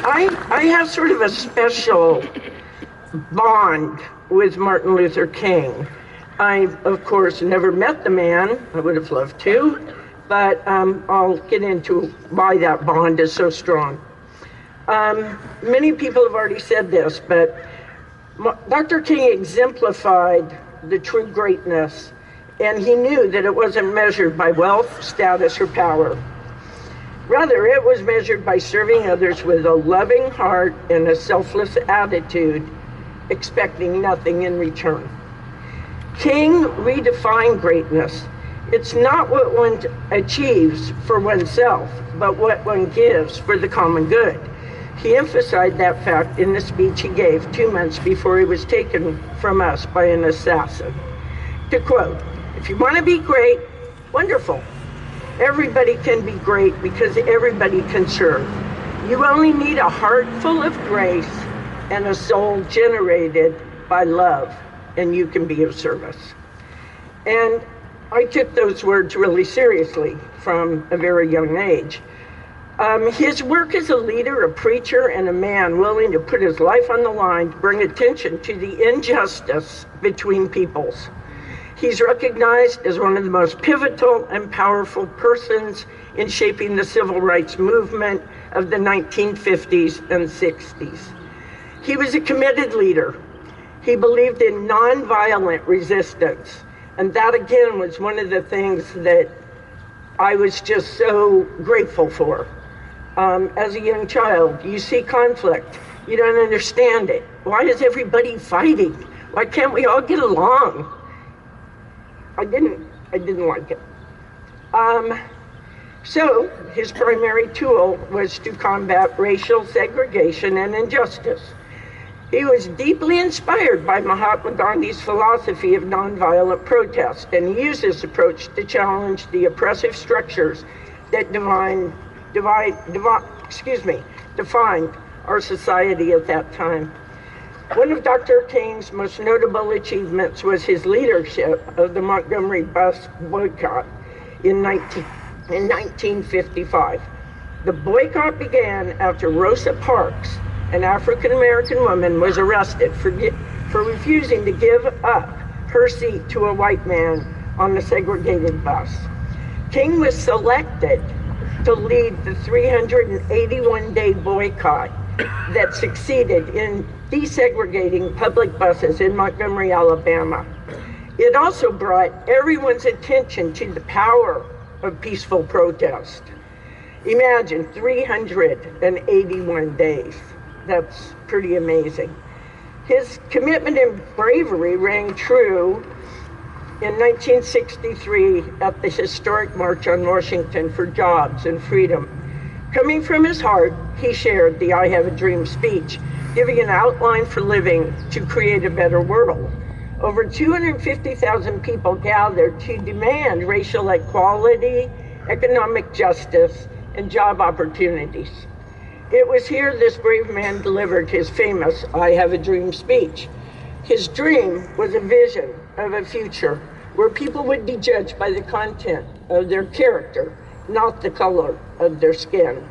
I have sort of a special bond with Martin Luther King. I, of course, never met the man. I would have loved to, but I'll get into why that bond is so strong. Many people have already said this, but Dr. King exemplified the true greatness, and he knew that it wasn't measured by wealth, status, or power. Rather, it was measured by serving others with a loving heart and a selfless attitude, expecting nothing in return. King redefined greatness. It's not what one achieves for oneself, but what one gives for the common good. He emphasized that fact in the speech he gave 2 months before he was taken from us by an assassin. To quote, "If you want to be great, wonderful. Everybody can be great because everybody can serve. You only need a heart full of grace and a soul generated by love, and you can be of service." And I took those words really seriously from a very young age. His work as a leader, a preacher, and a man willing to put his life on the line to bring attention to the injustice between peoples. He's recognized as one of the most pivotal and powerful persons in shaping the civil rights movement of the 1950s and 60s. He was a committed leader. He believed in nonviolent resistance. And that, again, was one of the things that I was just so grateful for. As a young child, you see conflict. You don't understand it. Why is everybody fighting? Why can't we all get along? I didn't like it. So his primary tool was to combat racial segregation and injustice. He was deeply inspired by Mahatma Gandhi's philosophy of nonviolent protest, and he used this approach to challenge the oppressive structures that defined our society at that time. One of Dr. King's most notable achievements was his leadership of the Montgomery bus boycott in 1955. The boycott began after Rosa Parks, an African-American woman, was arrested for refusing to give up her seat to a white man on the segregated bus. King was selected to lead the 381-day boycott that succeeded in desegregating public buses in Montgomery, Alabama. It also brought everyone's attention to the power of peaceful protest. Imagine 381 days. That's pretty amazing. His commitment and bravery rang true in 1963 at the historic March on Washington for Jobs and Freedom. Coming from his heart, he shared the "I Have a Dream" speech, giving an outline for living to create a better world. Over 250,000 people gathered to demand racial equality, economic justice, and job opportunities. It was here this brave man delivered his famous "I Have a Dream" speech. His dream was a vision of a future where people would be judged by the content of their character, not the color of their skin.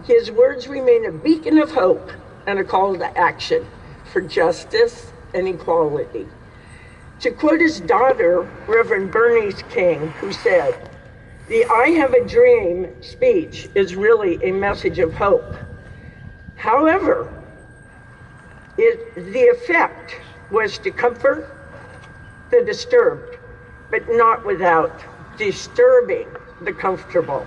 His words remain a beacon of hope and a call to action for justice and equality. To quote his daughter, Reverend Bernice King, who said, "The 'I Have a Dream' speech is really a message of hope. However, the effect was to comfort the disturbed, but not without disturbing the comfortable."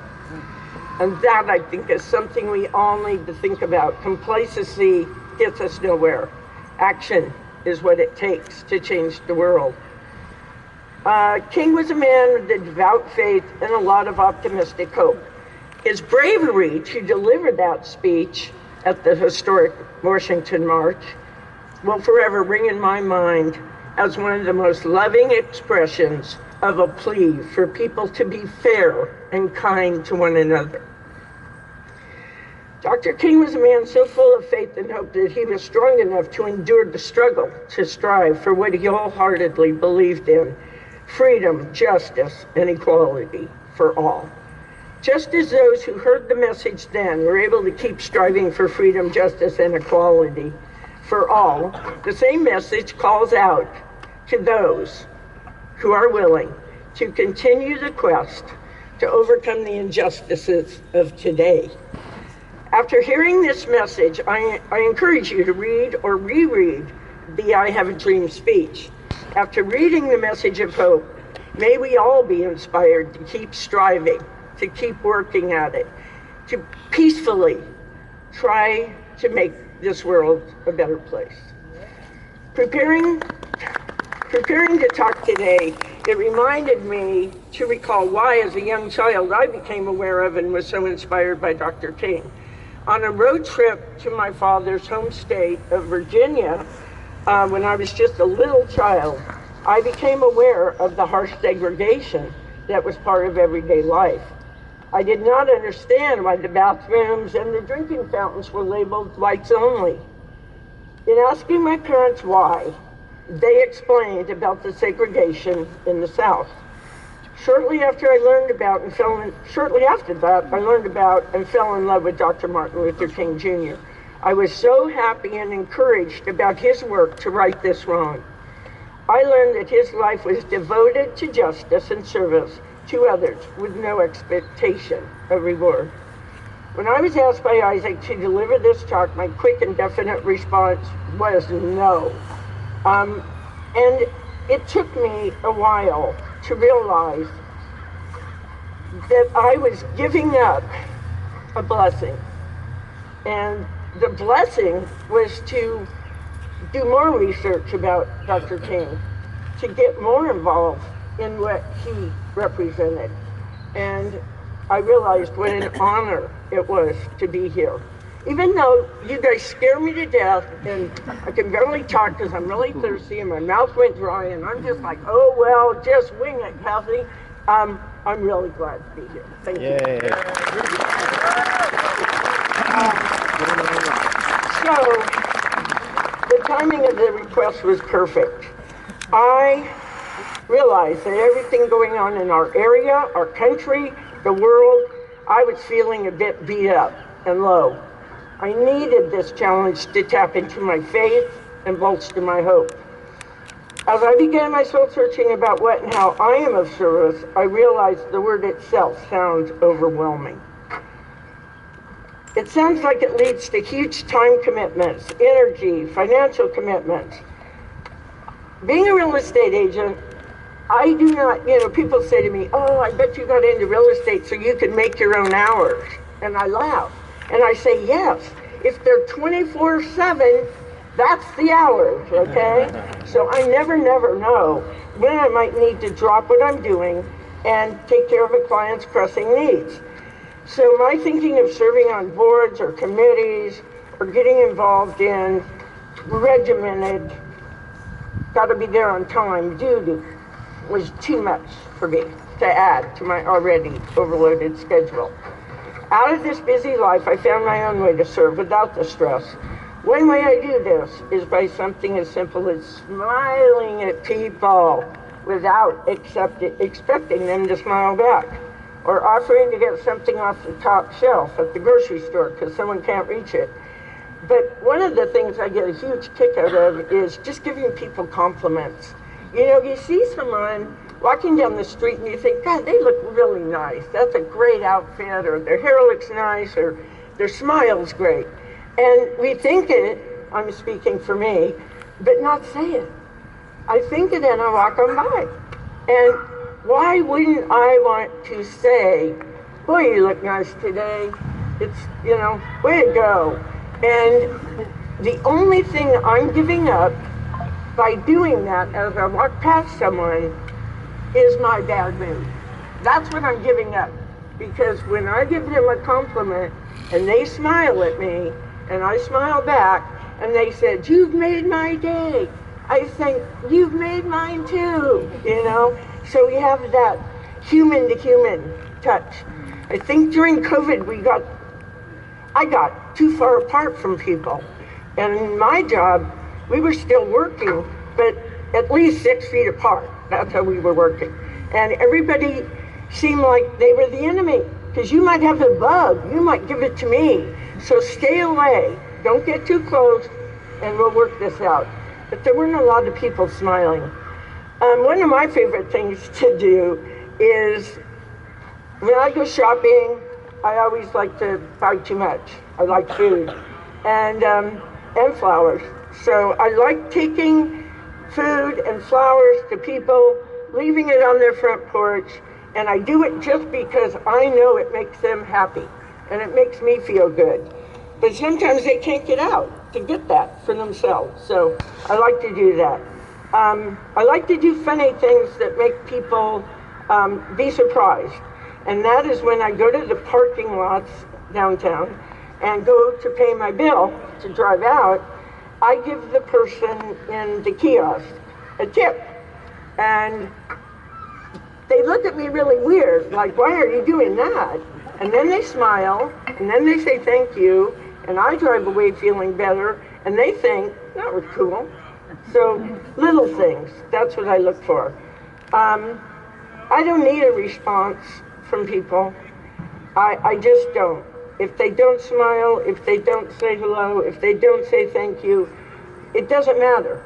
And that, I think, is something we all need to think about. Complacency gets us nowhere. Action is what it takes to change the world. King was a man with a devout faith and a lot of optimistic hope. His bravery to deliver that speech at the historic Washington March will forever ring in my mind as one of the most loving expressions of a plea for people to be fair and kind to one another. Dr. King was a man so full of faith and hope that he was strong enough to endure the struggle to strive for what he wholeheartedly believed in: freedom, justice, and equality for all. Just as those who heard the message then were able to keep striving for freedom, justice, and equality for all, the same message calls out to those who are willing to continue the quest to overcome the injustices of today. After hearing this message, I encourage you to read or reread the I Have a Dream speech. After reading the message of hope, may we all be inspired to keep striving, to keep working at it, to peacefully try to make this world a better place. Preparing to talk today, it reminded me to recall why, as a young child, I became aware of and was so inspired by Dr. King. On a road trip to my father's home state of Virginia, when I was just a little child, I became aware of the harsh segregation that was part of everyday life. I did not understand why the bathrooms and the drinking fountains were labeled whites only. In asking my parents why, they explained about the segregation in the South. Shortly after that, I learned about and fell in love with Dr. Martin Luther King Jr. I was so happy and encouraged about his work to right this wrong. I learned that his life was devoted to justice and service to others with no expectation of reward. When I was asked by Isaac to deliver this talk, my quick and definite response was no. And it took me a while to realize that I was giving up a blessing. And the blessing was to do more research about Dr. King, to get more involved in what he represented. And I realized what an honor it was to be here. Even though you guys scare me to death and I can barely talk because I'm really thirsty and my mouth went dry and I'm just like, oh, well, just wing it, Kathy. I'm really glad to be here. Thank you. So, the timing of the request was perfect. I realized that everything going on in our area, our country, the world, I was feeling a bit beat up and low. I needed this challenge to tap into my faith and bolster my hope. As I began my soul searching about what and how I am of service, I realized the word itself sounds overwhelming. It sounds like it leads to huge time commitments, energy, financial commitments. Being a real estate agent, I do not, people say to me, oh, I bet you got into real estate so you could make your own hours. And I laugh. And I say, yes, if they're 24/7, that's the hours, okay? So I never know when I might need to drop what I'm doing and take care of a client's pressing needs. So my thinking of serving on boards or committees or getting involved in regimented, gotta be there on time duty was too much for me to add to my already overloaded schedule. Out of this busy life, I found my own way to serve without the stress. One way I do this is by something as simple as smiling at people without expecting them to smile back, or offering to get something off the top shelf at the grocery store because someone can't reach it. But one of the things I get a huge kick out of is just giving people compliments. You see someone walking down the street and you think, God, they look really nice. That's a great outfit, or their hair looks nice, or their smile's great. And we think it, I'm speaking for me, but not say it. I think it and I walk on by. And why wouldn't I want to say, boy, you look nice today. It's, way to go. And the only thing I'm giving up by doing that as I walk past someone is my bad mood. That's what I'm giving up. Because when I give them a compliment and they smile at me and I smile back and they said, you've made my day, I think, you've made mine too, So we have that human to human touch. I think during COVID I got too far apart from people. And in my job, we were still working, but at least 6 feet apart. That's how we were working. And everybody seemed like they were the enemy. because you might have a bug. You might give it to me. So stay away. Don't get too close, and we'll work this out. But there weren't a lot of people smiling. One of my favorite things to do is when I go shopping, I always like to buy too much. I like food and flowers. So I like taking food and flowers to people, leaving it on their front porch, and I do it just because I know it makes them happy and it makes me feel good. But sometimes they can't get out to get that for themselves. So I like to do that. I like to do funny things that make people be surprised. And that is when I go to the parking lots downtown and go to pay my bill to drive out, I give the person in the kiosk a tip. And they look at me really weird, like, why are you doing that? And then they smile, and then they say thank you, and I drive away feeling better, and they think, that was cool. So, little things, that's what I look for. I don't need a response from people. I just don't. If they don't smile, if they don't say hello, if they don't say thank you, it doesn't matter.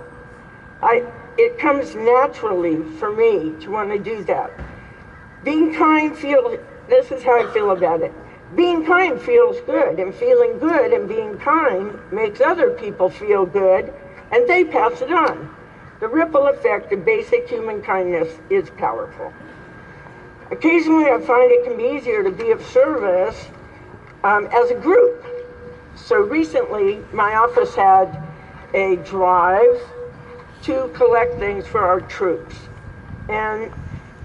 It comes naturally for me to want to do that. Being kind this is how I feel about it. Being kind feels good, and feeling good and being kind makes other people feel good, and they pass it on. The ripple effect of basic human kindness is powerful. Occasionally I find it can be easier to be of service as a group. So recently my office had a drive to collect things for our troops. And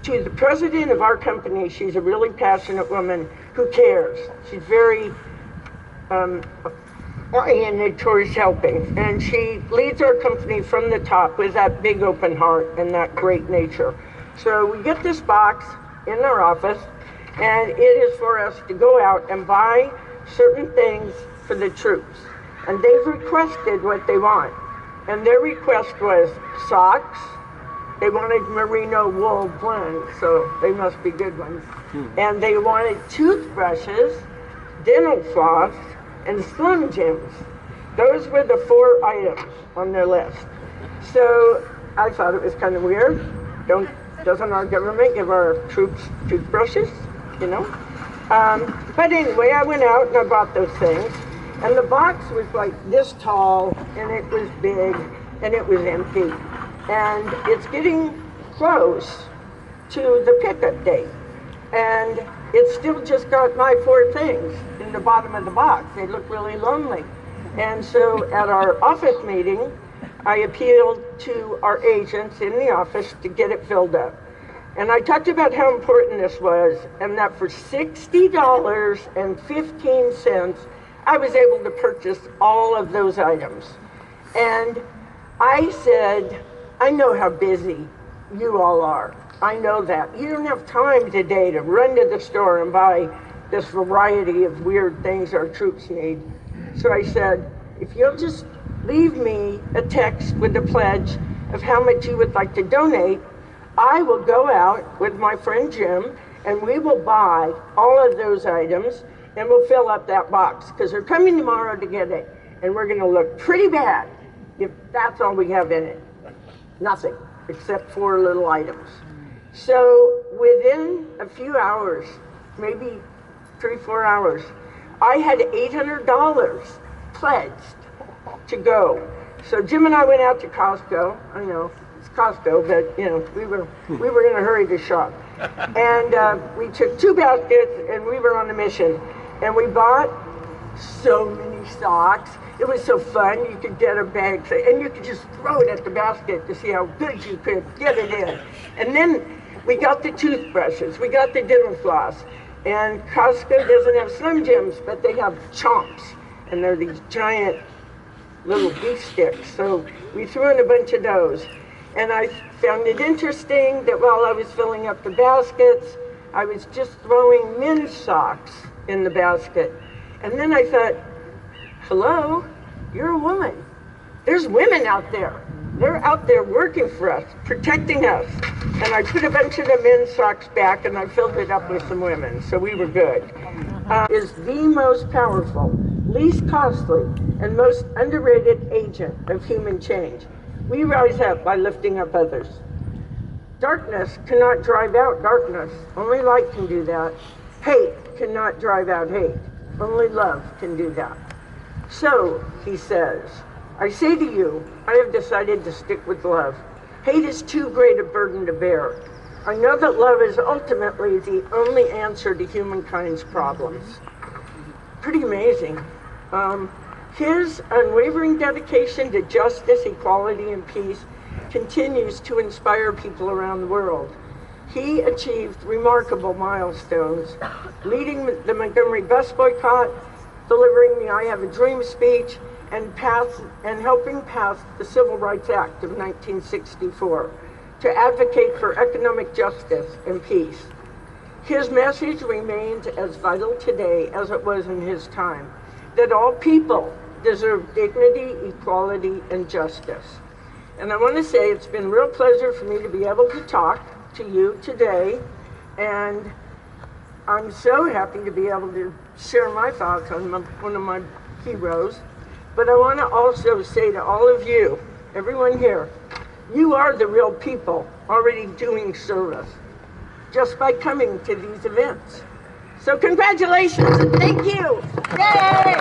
to the president of our company, she's a really passionate woman who cares. She's very oriented towards helping. And she leads our company from the top with that big open heart and that great nature. So we get this box in our office, and it is for us to go out and buy certain things for the troops. And they've requested what they want. And their request was socks. They wanted merino wool blends, so they must be good ones. And they wanted toothbrushes, dental floss, and Slim Jims. Those were the 4 items on their list. So I thought it was kind of weird. Doesn't our government give our troops toothbrushes, you know? But anyway, I went out and I bought those things. And the box was like this tall, and it was big, and it was empty. And it's getting close to the pickup date. And it's still just got my 4 things in the bottom of the box. They look really lonely. And so at our office meeting, I appealed to our agents in the office to get it filled up. And I talked about how important this was, and that for $60.15, I was able to purchase all of those items. And I said, I know how busy you all are. I know that. You don't have time today to run to the store and buy this variety of weird things our troops need. So I said, if you'll just leave me a text with a pledge of how much you would like to donate, I will go out with my friend Jim and we will buy all of those items and we'll fill up that box because they're coming tomorrow to get it, and we're going to look pretty bad if that's all we have in it. Nothing except 4 little items. So within a few hours, maybe 3-4 hours, I had $800 pledged to go. So Jim and I went out to Costco. I know it's Costco, but you know we were in a hurry to shop, and we took 2 baskets and we were on a mission. And we bought so many socks. It was so fun. You could get a bag and you could just throw it at the basket to see how good you could get it in. And then we got the toothbrushes. We got the dental floss. And Costco doesn't have Slim Jims, but they have chomps. And they're these giant little beef sticks. So we threw in a bunch of those. And I found it interesting that while I was filling up the baskets, I was just throwing men's socks in the basket. And then I thought, hello, you're a woman. There's women out there. They're out there working for us, protecting us. And I put a bunch of the men's socks back and I filled it up with some women, so we were good. Is the most powerful, least costly, and most underrated agent of human change. We rise up by lifting up others. Darkness cannot drive out darkness. Only light can do that. Hate cannot drive out hate. Only love can do that. So, he says, I say to you, I have decided to stick with love. Hate is too great a burden to bear. I know that love is ultimately the only answer to humankind's problems. Pretty amazing. His unwavering dedication to justice, equality, and peace continues to inspire people around the world. He achieved remarkable milestones, leading the Montgomery bus boycott, delivering the I Have a Dream speech, and helping pass the Civil Rights Act of 1964 to advocate for economic justice and peace. His message remains as vital today as it was in his time, that all people deserve dignity, equality, and justice. And I want to say it's been a real pleasure for me to be able to talk to you today, and I'm so happy to be able to share my thoughts on one of my heroes. But I want to also say to all of you, everyone here, you are the real people already doing service just by coming to these events. So congratulations and thank you. Yay!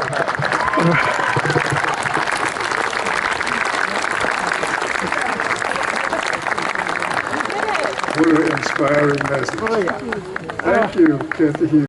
What an inspiring message. Thank you, Kathy Hughes.